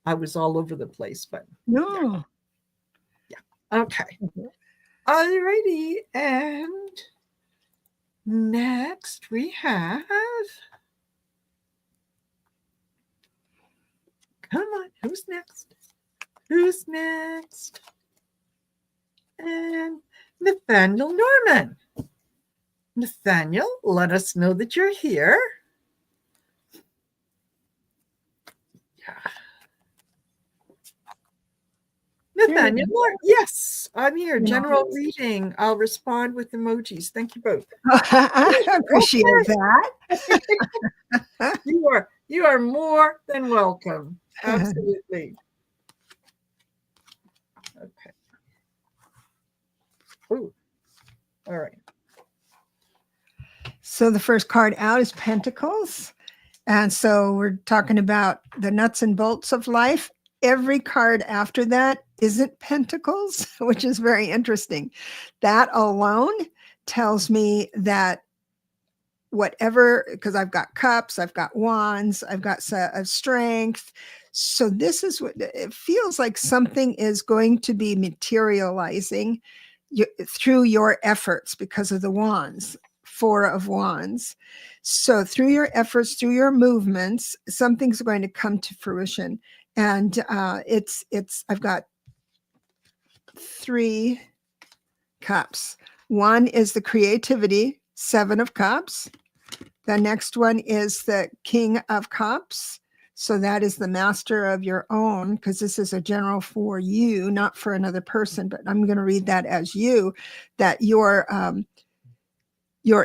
I was all over the place, but no. Yeah. Okay. Alrighty. And next we have, come on, who's next? Who's next? And Nathaniel Norman. Nathaniel, let us know that you're here. Yeah. Nathaniel, yes, I'm here. General reading. I'll respond with emojis. Thank you both. I appreciate that. You are more than welcome. Absolutely. Okay. Ooh. All right. So the first card out is Pentacles. And so we're talking about the nuts and bolts of life. Every card after that isn't Pentacles, which is very interesting. That alone tells me that whatever, because I've got cups, I've got wands, I've got strength. So this is what it feels like. Something is going to be materializing through your efforts because of the wands. Four of Wands. So through your efforts, through your movements, something's going to come to fruition. And I've got 3 cups. One is the creativity, 7 of Cups. The next one is the King of Cups. So that is the master of your own, because this is a general for you, not for another person, but I'm going to read that as you, that your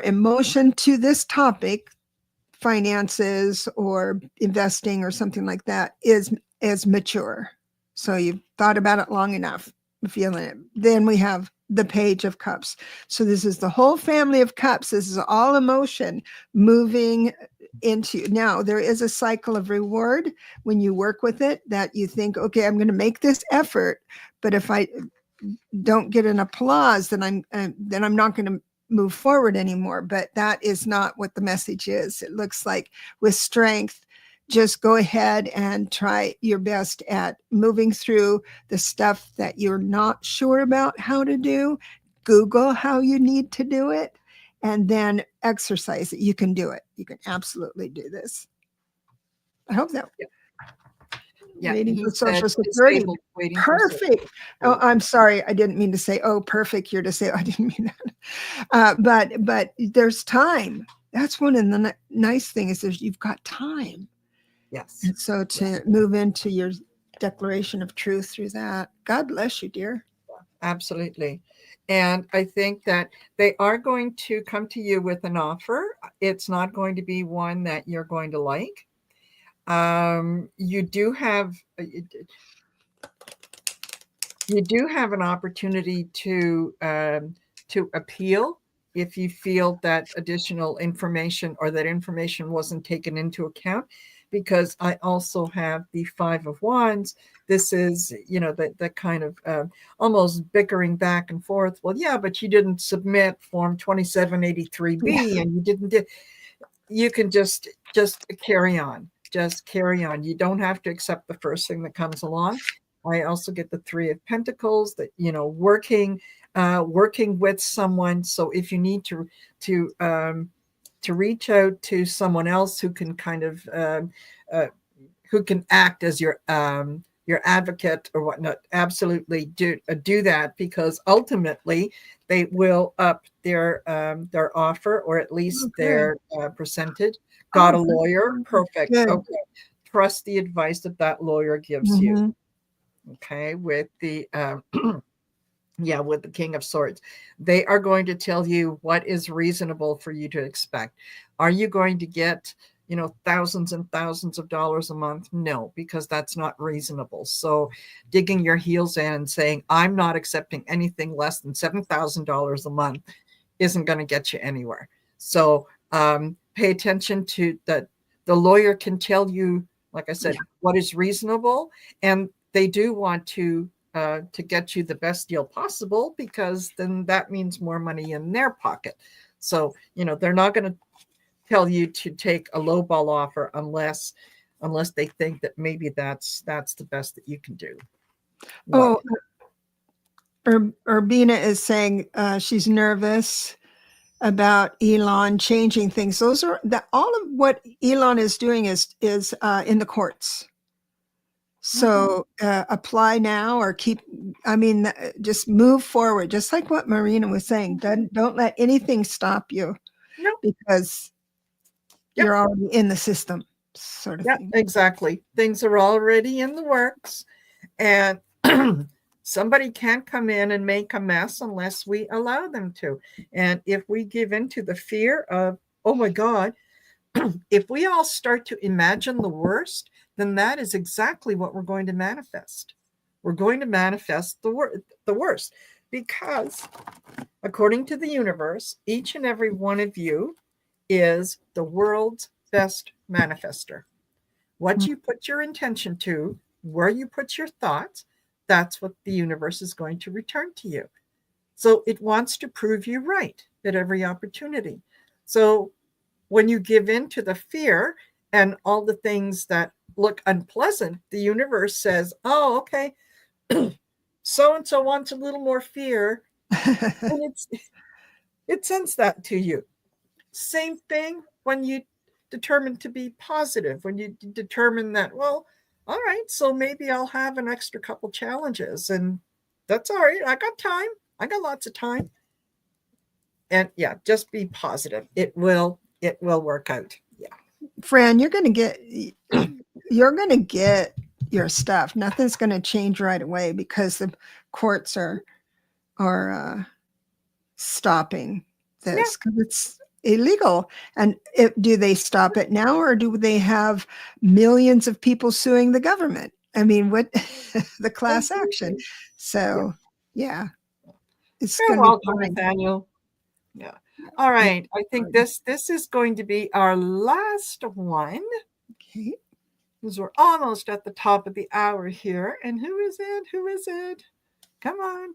emotion to this topic, finances or investing or something like that, is mature. So you've thought about it long enough, feeling it. Then we have the Page of Cups. So this is the whole family of cups. This is all emotion moving into. Now there is a cycle of reward when you work with it, that you think, okay, I'm going to make this effort, but if I don't get an applause, then I'm not going to move forward anymore. But that is not what the message is. It looks like with strength, just go ahead and try your best at moving through the stuff that you're not sure about how to do. Google how you need to do it, and then exercise it. You can do it. You can absolutely do this. I hope that. Yeah, waiting for Social Security. Perfect. Oh, I'm sorry. I didn't mean to say, oh, perfect. You're to say, oh, I didn't mean that. But there's time. That's one of the nice things is you've got time. Yes. And so to move into your declaration of truth through that. God bless you, dear. Absolutely. And I think that they are going to come to you with an offer. It's not going to be one that you're going to like. You do have an opportunity to appeal if you feel that additional information or that information wasn't taken into account, because I also have the Five of Wands. This is, the kind of almost bickering back and forth. Well, yeah, but you didn't submit Form 2783B, and you didn't. You can just carry on. Just carry on. You don't have to accept the first thing that comes along. I also get the Three of Pentacles, that, working with someone. So if you need to reach out to someone else who can kind of who can act as your advocate or whatnot, absolutely do that, because ultimately they will up their offer, or at least their percentage. Got a lawyer? Perfect. Good. Okay. Trust the advice that lawyer gives you. Okay. With the with the King of Swords, they are going to tell you what is reasonable for you to expect. Are you going to get, thousands and thousands of dollars a month? No, because that's not reasonable. So digging your heels in and saying, I'm not accepting anything less than $7,000 a month isn't going to get you anywhere. So pay attention to that. The lawyer can tell you, like I said, what is reasonable, and they do want to get you the best deal possible, because then that means more money in their pocket. So, they're not going to tell you to take a lowball offer unless they think that maybe that's the best that you can do. Oh, Urbina is saying she's nervous about Elon changing things. Those are all of what Elon is doing is in the courts. So apply now or just move forward, just like what Marina was saying. Don't let anything stop you, because you're already in the system, sort of thing. Exactly. Things are already in the works, and somebody can't come in and make a mess unless we allow them to. And if we give in to the fear of, oh my God, if we all start to imagine the worst, then that is exactly what we're going to manifest. We're going to manifest the worst, because according to the universe, each and every one of you is the world's best manifester. What you put your intention to, where you put your thoughts, that's what the universe is going to return to you. So it wants to prove you right at every opportunity. So when you give in to the fear and all the things that look unpleasant, the universe says, oh, okay, so-and-so wants a little more fear. And it sends that to you. Same thing when you determine to be positive, when you determine that, well, all right, so maybe I'll have an extra couple challenges, and that's all right. I got time. I got lots of time. And just be positive. It will work out. Yeah. Fran, you're going to get your stuff. Nothing's going to change right away because the courts are stopping this, because it's illegal. And do they stop it now, or do they have millions of people suing the government? I mean, what the class action? So it's You're going welcome, to be Nathaniel. Yeah. All right. I think this is going to be our last one. Okay. Because we're almost at the top of the hour here. And who is it? Who is it? Come on.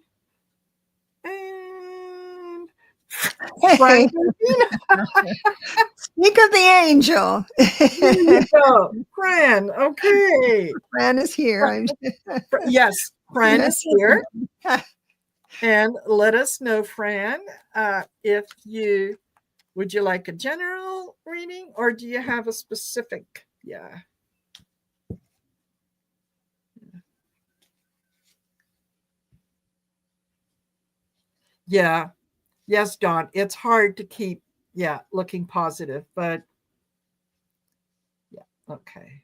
And Hey. Speak of the angel. There you go. Fran. Okay. Fran is here. Yes, Fran is here. And let us know, Fran, if you would you like a general reading, or do you have a specific? Yeah. Yeah. Yes, Dawn. It's hard to keep, looking positive, but okay.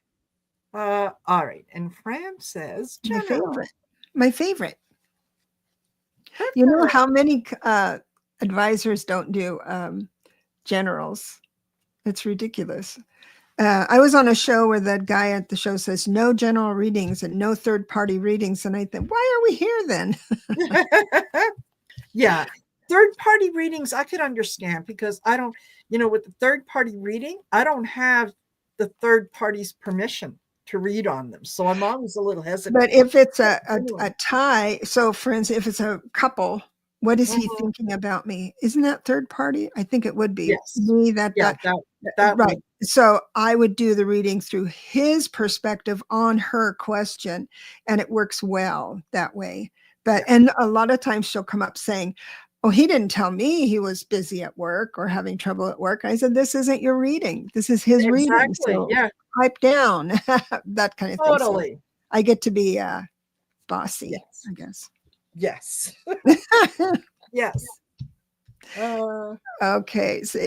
All right. And Fran says My general. favorite. My favorite. Good You for know her. how many advisors don't do generals? It's ridiculous. I was on a show where that guy at the show says no general readings and no third party readings. And I think, why are we here then? Yeah. Third party readings, I could understand because I don't, with the third party reading, I don't have the third party's permission to read on them. So I'm always a little hesitant. But if it's Anyway. a tie, so for instance, if it's a couple, what is he Mhm. thinking about me? Isn't that third party? I think it would be Yes. me Yeah, that right. would. So I would do the reading through his perspective on her question, and it works well that way. But Yeah. and a lot of times she'll come up saying, "Oh, he didn't tell me he was busy at work or having trouble at work." I said, "This isn't your reading. This is his reading. Exactly. So Yeah. pipe down." That kind of thing. So Totally. I get to be bossy, Yes. I guess. Yes. Yes. Uh, Okay, so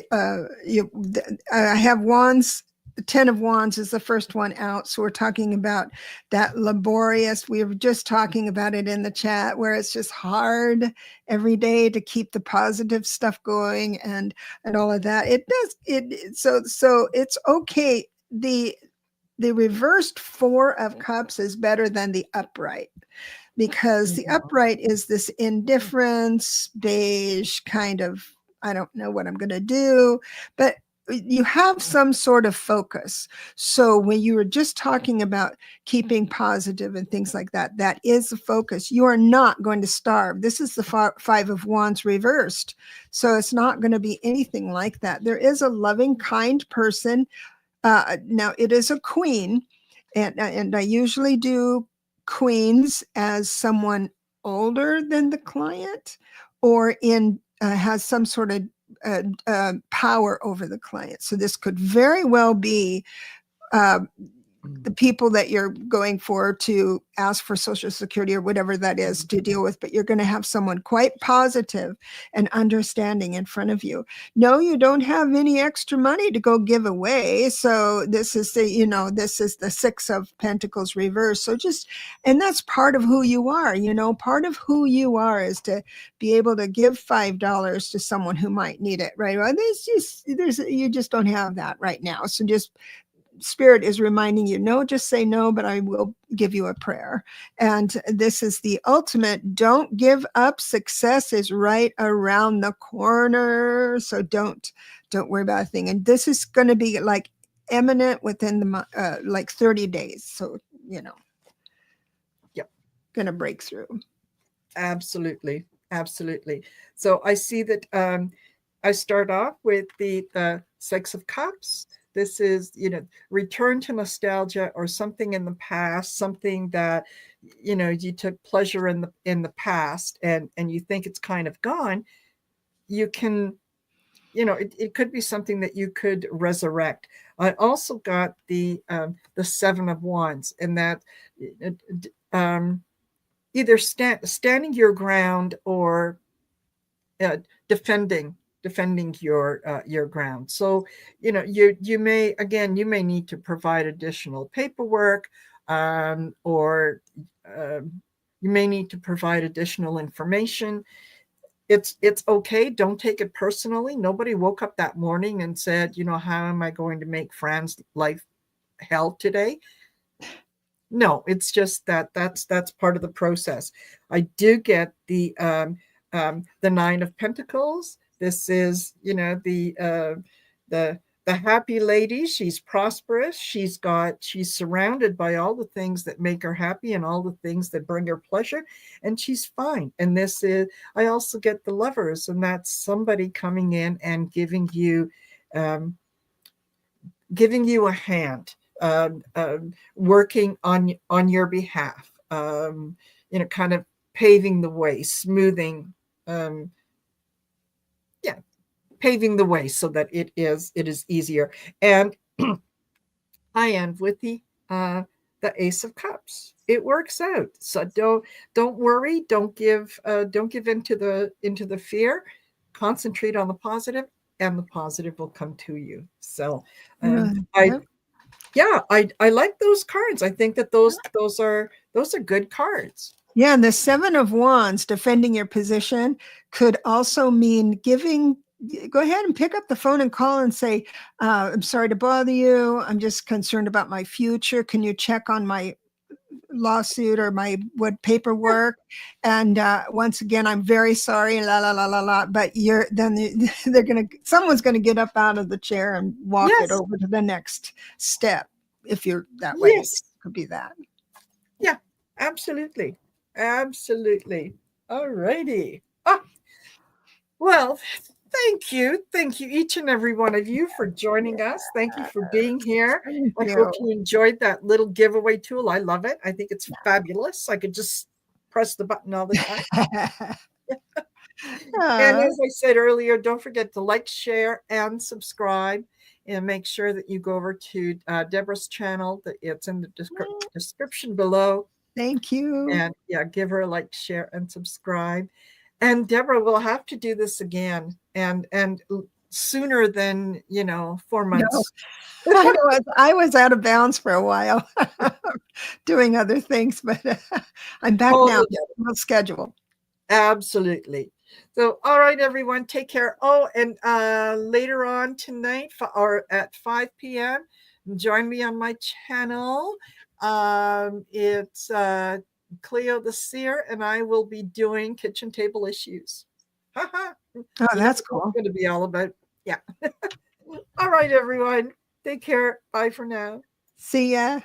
I have wands. The 10 of wands is the first one out. So we're talking about that laborious. We were just talking about it in the chat where it's just hard every day to keep the positive stuff going and all of that. It does it so it's okay. The reversed 4 of cups is better than the upright because the mhm. upright is this indifference, beige kind of, I don't know what I'm going to do, but you have some sort of focus. So when you were just talking about keeping positive and things like that, that is the focus. You are not going to starve. This is the 5 of wands reversed. So it's not going to be anything like that. There is a loving, kind person. Now it is a queen, and I usually do queens as someone older than the client, or in has some sort of power over the client. So this could very well be uh, the people that you're going for to ask for social security or whatever that is to deal with, but you're going to have someone quite positive and understanding in front of you. No, you don't have any extra money to go give away. So this is this is the 6 of pentacles reverse. So just, and that's part of who you are. Part of who you are is to be able to give $5 to someone who might need it, right? Well, you just don't have that right now. So just, spirit is reminding you, no, just say no, but I will give you a prayer. And this is the ultimate, don't give up. Success is right around the corner. So don't worry about a thing. And this is going to be like imminent within the like 30 days. So, Yep. going to break through. Absolutely. Absolutely. So I see that I start off with the 6 of cups. This is, return to nostalgia or something in the past, something that, you took pleasure in the past and you think it's kind of gone. You can, it could be something that you could resurrect. I also got the 7 of wands, and that um, either standing your ground or uh, defending your ground. So you may need to provide additional paperwork, or you may need to provide additional information. It's okay, don't take it personally. Nobody woke up that morning and said, how am I going to make Fran's life hell today? No, it's just that's part of the process. I do get the 9 of pentacles. This is, the happy lady. She's prosperous. She's surrounded by all the things that make her happy and all the things that bring her pleasure, and she's fine. And this is, I also get the lovers, and that's somebody coming in and um, giving you a hand, working on your behalf, kind of paving the way, smoothing, um, yeah, paving the way so that it is easier. And I end with the Ace of Cups. It works out. So don't worry. Don't give into the fear. Concentrate on the positive, and the positive will come to you. So Right. I Yep. Yeah, I like those cards. I think that those are good cards. Yeah, and the 7 of Wands, defending your position, could also mean giving. Go ahead and pick up the phone and call and say, I'm sorry to bother you. I'm just concerned about my future. Can you check on my lawsuit or my paperwork? And once again, I'm very sorry, la la la la la. But someone's gonna get up out of the chair and walk it Yes. over to the next step. If you're that way, Yes. it could be that. Yeah, absolutely. Absolutely. All righty. Oh, well, thank you. Thank you, each and every one of you, for joining us. Thank you for being here. Thank I you. hope you enjoyed that little giveaway tool. I love it. I think it's fabulous. I could just press the button all the time. And as I said earlier, don't forget to like, share, and subscribe. And make sure that you go over to Debra's channel. It's in the description below. Thank you. And yeah, give her a like, share, and subscribe. And Debra, we'll have to do this again, and sooner than 4 months. No. I was out of bounds for a while, doing other things, but I'm back now. We'll schedule. Absolutely. So, all right, everyone, take care. Oh, and later on tonight, or at 5 p.m., join me on my channel. It's Cleo the Seer, and I will be doing kitchen table issues. Oh, that's cool. It's going to be all about. Yeah. All right, everyone. Take care. Bye for now. See ya.